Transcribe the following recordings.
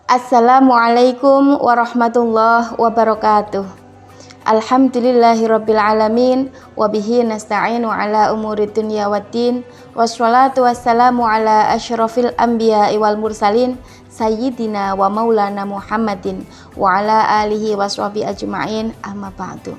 Assalamualaikum warahmatullahi wabarakatuh. Alhamdulillahirabbil alamin wa bihi nasta'inu ala umuri dunya waddin wassalatu wassalamu ala asyrafil anbiya'i wal mursalin sayyidina wa maulana Muhammadin wa ala alihi washabihi ajma'in, amma ba'du.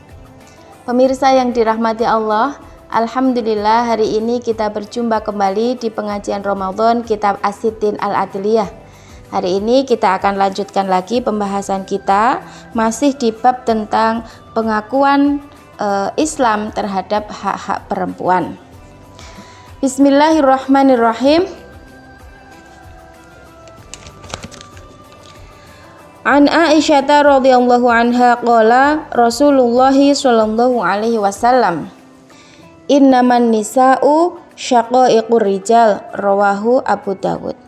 Pemirsa yang dirahmati Allah, alhamdulillah hari ini kita berjumpa kembali di pengajian Ramadan Kitab As-Sittin Al-Adliyah. Hari ini kita akan lanjutkan lagi pembahasan kita masih di bab tentang pengakuan Islam terhadap hak-hak perempuan. Bismillahirrahmanirrahim. An Aisyah radhiyallahu anha qala Rasulullah sallallahu alaihi wasallam, innaman nisa'u syaqaiqur rijal, rawahu Abu Dawud.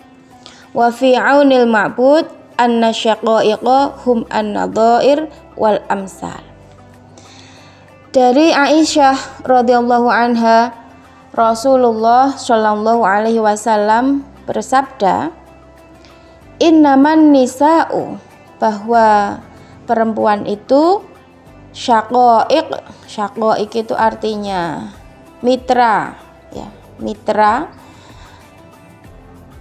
Wa fi aunil ma'bud anna syaqaiqa hum an-nadhair wal amsal. Dari Aisyah radhiyallahu anha, Rasulullah sallallahu alaihi wasallam bersabda, innaman nisa'u, bahwa perempuan itu syaqaiq. Syaqaiq itu artinya mitra, ya, mitra.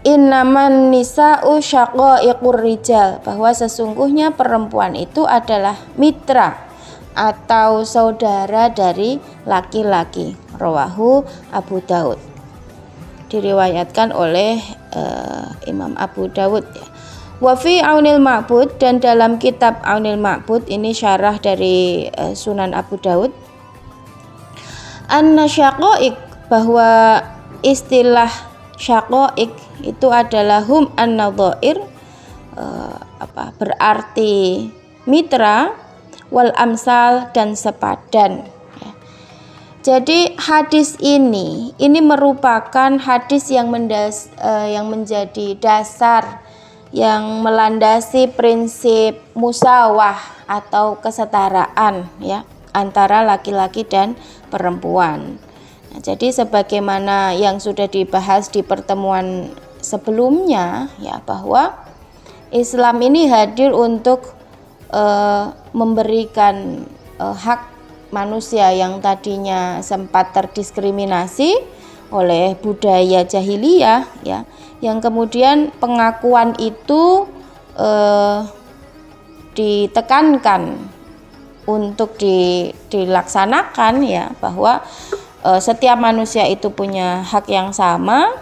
Innaman nisa'u syaqaiqur rijal, bahwa sesungguhnya perempuan itu adalah mitra atau saudara dari laki-laki. Rawahu Abu Daud, diriwayatkan oleh Imam Abu Daud, ya. Wa fi Aunil Ma'bud, dan dalam kitab Aunil Ma'bud, ini syarah dari Sunan Abu Daud, anna syaqaiq, bahwa istilah syaqaiq itu adalah hum an-nadhair, berarti mitra, wal amsal, dan sepadan, ya. Jadi hadis ini merupakan hadis yang menjadi dasar, yang melandasi prinsip musawah atau kesetaraan, ya, antara laki-laki dan perempuan. Nah, jadi sebagaimana yang sudah dibahas di pertemuan sebelumnya, ya, bahwa Islam ini hadir untuk memberikan hak manusia yang tadinya sempat terdiskriminasi oleh budaya jahiliyah, ya, yang kemudian pengakuan itu ditekankan untuk dilaksanakan, ya, bahwa setiap manusia itu punya hak yang sama,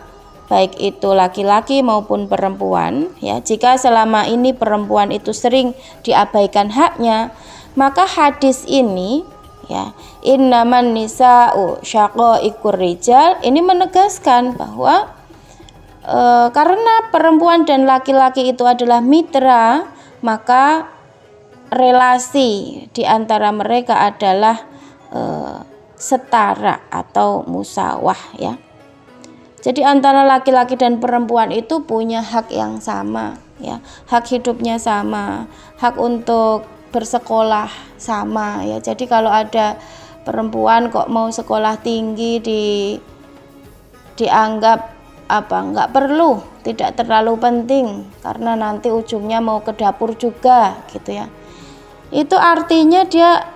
baik itu laki-laki maupun perempuan, ya. Jika selama ini perempuan itu sering diabaikan haknya, maka hadis ini, ya, innaman nisa'u syaqaiqur rijal, ini menegaskan bahwa karena perempuan dan laki-laki itu adalah mitra, maka relasi di antara mereka adalah setara atau musawah, ya. Jadi antara laki-laki dan perempuan itu punya hak yang sama, ya. Hak hidupnya sama, hak untuk bersekolah sama, ya. Jadi kalau ada perempuan kok mau sekolah tinggi dianggap nggak perlu, tidak terlalu penting karena nanti ujungnya mau ke dapur juga, gitu, ya. Itu artinya dia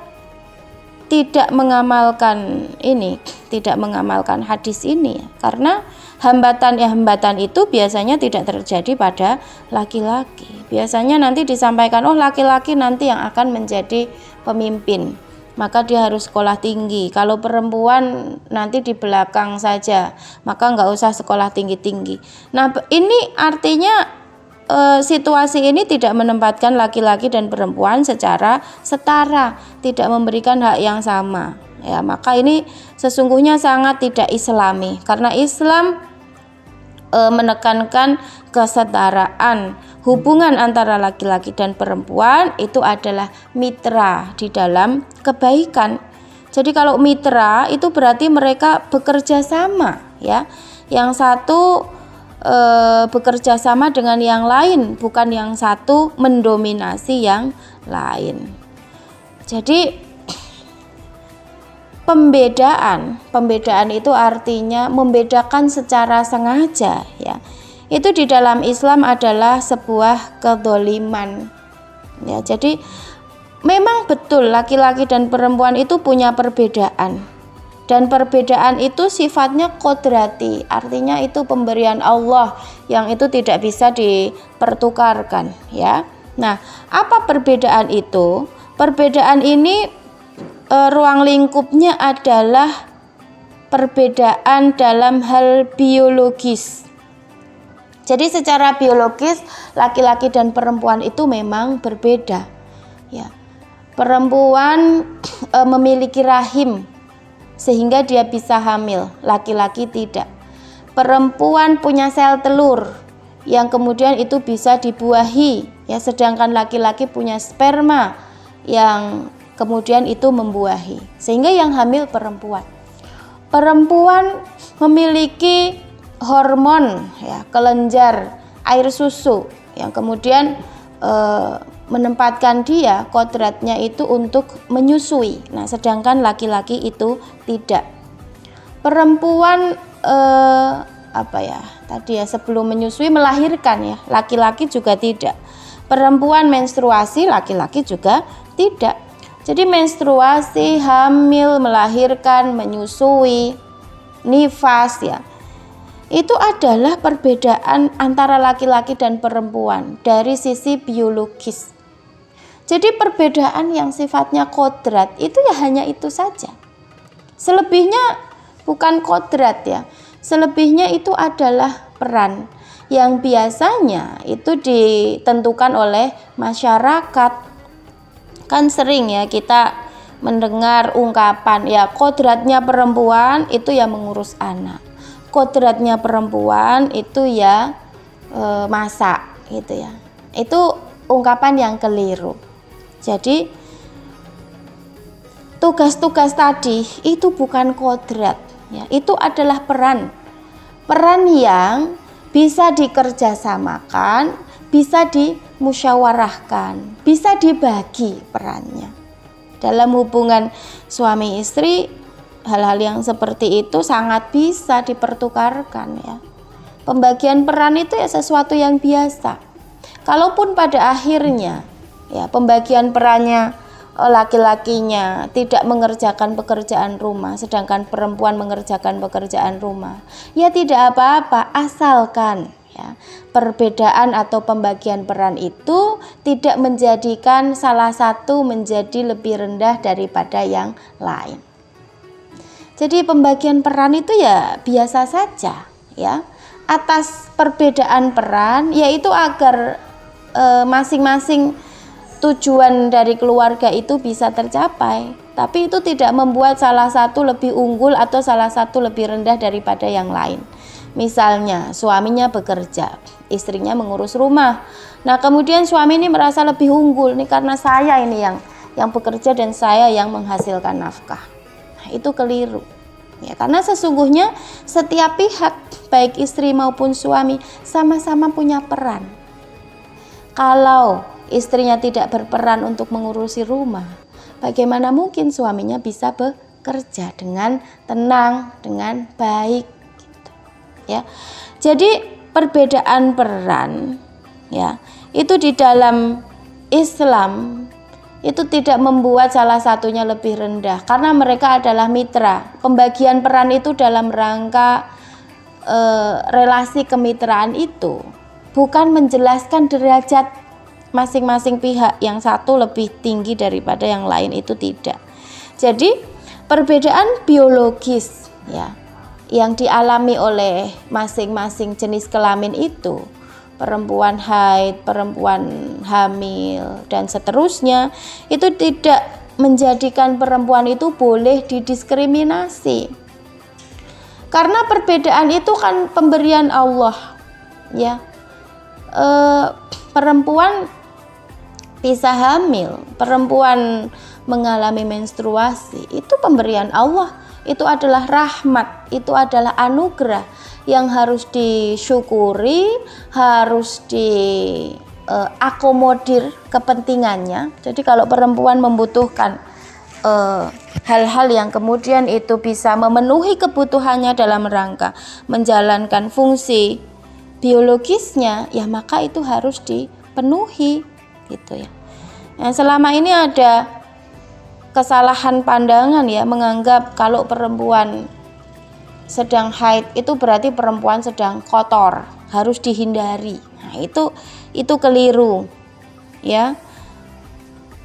tidak mengamalkan hadis ini, ya. Karena hambatan itu biasanya tidak terjadi pada laki-laki. Biasanya nanti disampaikan, oh, laki-laki nanti yang akan menjadi pemimpin, maka dia harus sekolah tinggi. Kalau perempuan nanti di belakang saja, maka nggak usah sekolah tinggi-tinggi. Nah, ini artinya situasi ini tidak menempatkan laki-laki dan perempuan secara setara, tidak memberikan hak yang sama, ya. Maka ini sesungguhnya sangat tidak islami, karena Islam menekankan kesetaraan. Hubungan antara laki-laki dan perempuan itu adalah mitra di dalam kebaikan. Jadi kalau mitra itu berarti mereka bekerja sama, ya. Yang satu bekerja sama dengan yang lain, bukan yang satu mendominasi yang lain. Jadi pembedaan itu artinya membedakan secara sengaja, ya. itu di dalam Islam adalah sebuah kedzaliman. Ya, jadi memang betul laki-laki dan perempuan itu punya perbedaan. Dan perbedaan itu sifatnya kodrati, artinya itu pemberian Allah yang itu tidak bisa dipertukarkan, ya. Nah, apa perbedaan itu? Perbedaan ini ruang lingkupnya adalah perbedaan dalam hal biologis. Jadi secara biologis laki-laki dan perempuan itu memang berbeda, ya. Perempuan memiliki rahim sehingga dia bisa hamil, laki-laki tidak. Perempuan punya sel telur yang kemudian itu bisa dibuahi, ya, sedangkan laki-laki punya sperma yang kemudian itu membuahi, sehingga yang hamil perempuan. Perempuan memiliki hormon, ya, kelenjar air susu yang kemudian menempatkan dia kodratnya itu untuk menyusui. Nah, sedangkan laki-laki itu tidak. Perempuan sebelum menyusui melahirkan, ya, laki-laki juga tidak. Perempuan menstruasi, laki-laki juga tidak. Jadi menstruasi, hamil, melahirkan, menyusui, nifas, ya, itu adalah perbedaan antara laki-laki dan perempuan dari sisi biologis. Jadi perbedaan yang sifatnya kodrat itu ya hanya itu saja. Selebihnya bukan kodrat, ya. Selebihnya itu adalah peran yang biasanya itu ditentukan oleh masyarakat. Kan sering, ya, kita mendengar ungkapan, ya, kodratnya perempuan itu ya mengurus anak. Kodratnya perempuan itu ya masak, gitu, ya. Itu ungkapan yang keliru. Jadi tugas-tugas tadi itu bukan kodrat, ya, itu adalah peran yang bisa dikerjasamakan, bisa dimusyawarahkan, bisa dibagi perannya. Dalam hubungan suami istri, hal-hal yang seperti itu sangat bisa dipertukarkan, ya. Pembagian peran itu ya sesuatu yang biasa. Kalaupun pada akhirnya, ya, pembagian perannya laki-lakinya tidak mengerjakan pekerjaan rumah sedangkan perempuan mengerjakan pekerjaan rumah, ya tidak apa-apa, asalkan, ya, perbedaan atau pembagian peran itu tidak menjadikan salah satu menjadi lebih rendah daripada yang lain. Jadi pembagian peran itu ya biasa saja, ya. Atas perbedaan peran yaitu agar masing-masing tujuan dari keluarga itu bisa tercapai, tapi itu tidak membuat salah satu lebih unggul atau salah satu lebih rendah daripada yang lain. Misalnya suaminya bekerja, istrinya mengurus rumah. Nah, kemudian suami ini merasa lebih unggul nih karena saya ini yang bekerja dan saya yang menghasilkan nafkah. Nah, itu keliru. Ya, karena sesungguhnya setiap pihak, baik istri maupun suami, sama-sama punya peran. Kalau istrinya tidak berperan untuk mengurusi rumah, bagaimana mungkin suaminya bisa bekerja dengan tenang, dengan baik, gitu, ya. Jadi perbedaan peran, ya, itu di dalam Islam itu tidak membuat salah satunya lebih rendah karena mereka adalah mitra. Pembagian peran itu dalam rangka relasi kemitraan itu bukan menjelaskan derajat masing-masing pihak, yang satu lebih tinggi daripada yang lain, itu tidak. Jadi perbedaan biologis, ya, yang dialami oleh masing-masing jenis kelamin itu, perempuan haid, perempuan hamil, dan seterusnya, itu tidak menjadikan perempuan itu boleh didiskriminasi. Karena perbedaan itu kan pemberian Allah, ya. Perempuan bisa hamil, perempuan mengalami menstruasi, itu pemberian Allah, itu adalah rahmat, itu adalah anugerah yang harus disyukuri, harus diakomodir kepentingannya. Jadi kalau perempuan membutuhkan hal-hal yang kemudian itu bisa memenuhi kebutuhannya dalam rangka menjalankan fungsi biologisnya, ya maka itu harus dipenuhi gitu ya. Nah, selama ini ada kesalahan pandangan ya, menganggap kalau perempuan sedang haid itu berarti perempuan sedang kotor, harus dihindari. Nah, itu keliru ya.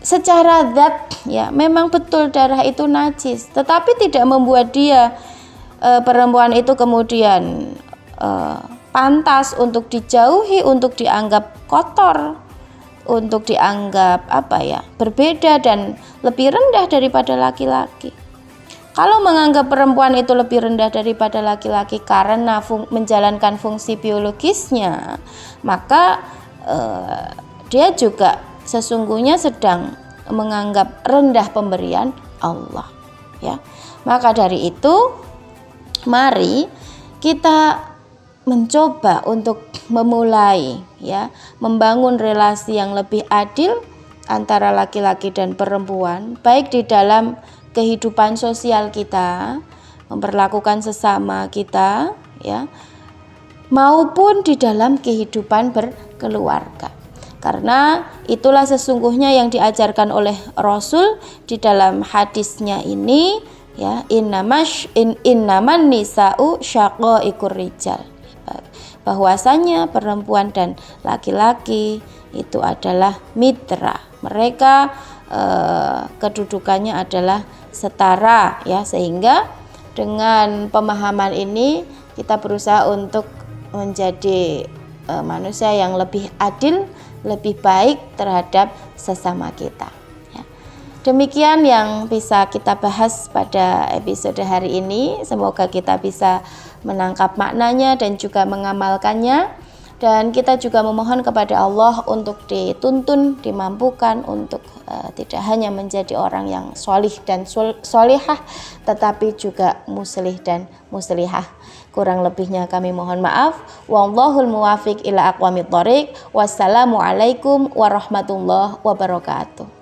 Secara zat ya memang betul darah itu najis, tetapi tidak membuat dia perempuan itu kemudian pantas untuk dijauhi, untuk dianggap kotor, untuk dianggap berbeda dan lebih rendah daripada laki-laki. Kalau menganggap perempuan itu lebih rendah daripada laki-laki karena menjalankan fungsi biologisnya, maka dia juga sesungguhnya sedang menganggap rendah pemberian Allah ya. Maka dari itu mari kita mencoba untuk memulai ya, membangun relasi yang lebih adil antara laki-laki dan perempuan, baik di dalam kehidupan sosial kita, memperlakukan sesama kita ya, maupun di dalam kehidupan berkeluarga. Karena itulah sesungguhnya yang diajarkan oleh Rasul di dalam hadisnya ini ya, innaman nisa'u syaqaiqur rijal, bahwasanya perempuan dan laki-laki itu adalah mitra. Mereka kedudukannya adalah setara ya, sehingga dengan pemahaman ini kita berusaha untuk menjadi manusia yang lebih adil, lebih baik terhadap sesama kita ya. Demikian yang bisa kita bahas pada episode hari ini. Semoga kita bisa menangkap maknanya dan juga mengamalkannya. Dan kita juga memohon kepada Allah untuk dituntun, dimampukan untuk tidak hanya menjadi orang yang sholih dan sholihah, tetapi juga muslih dan muslihah. Kurang lebihnya kami mohon maaf. Wallahul muwafiq ila aqwamit thoriq. Wassalamualaikum warahmatullahi wabarakatuh.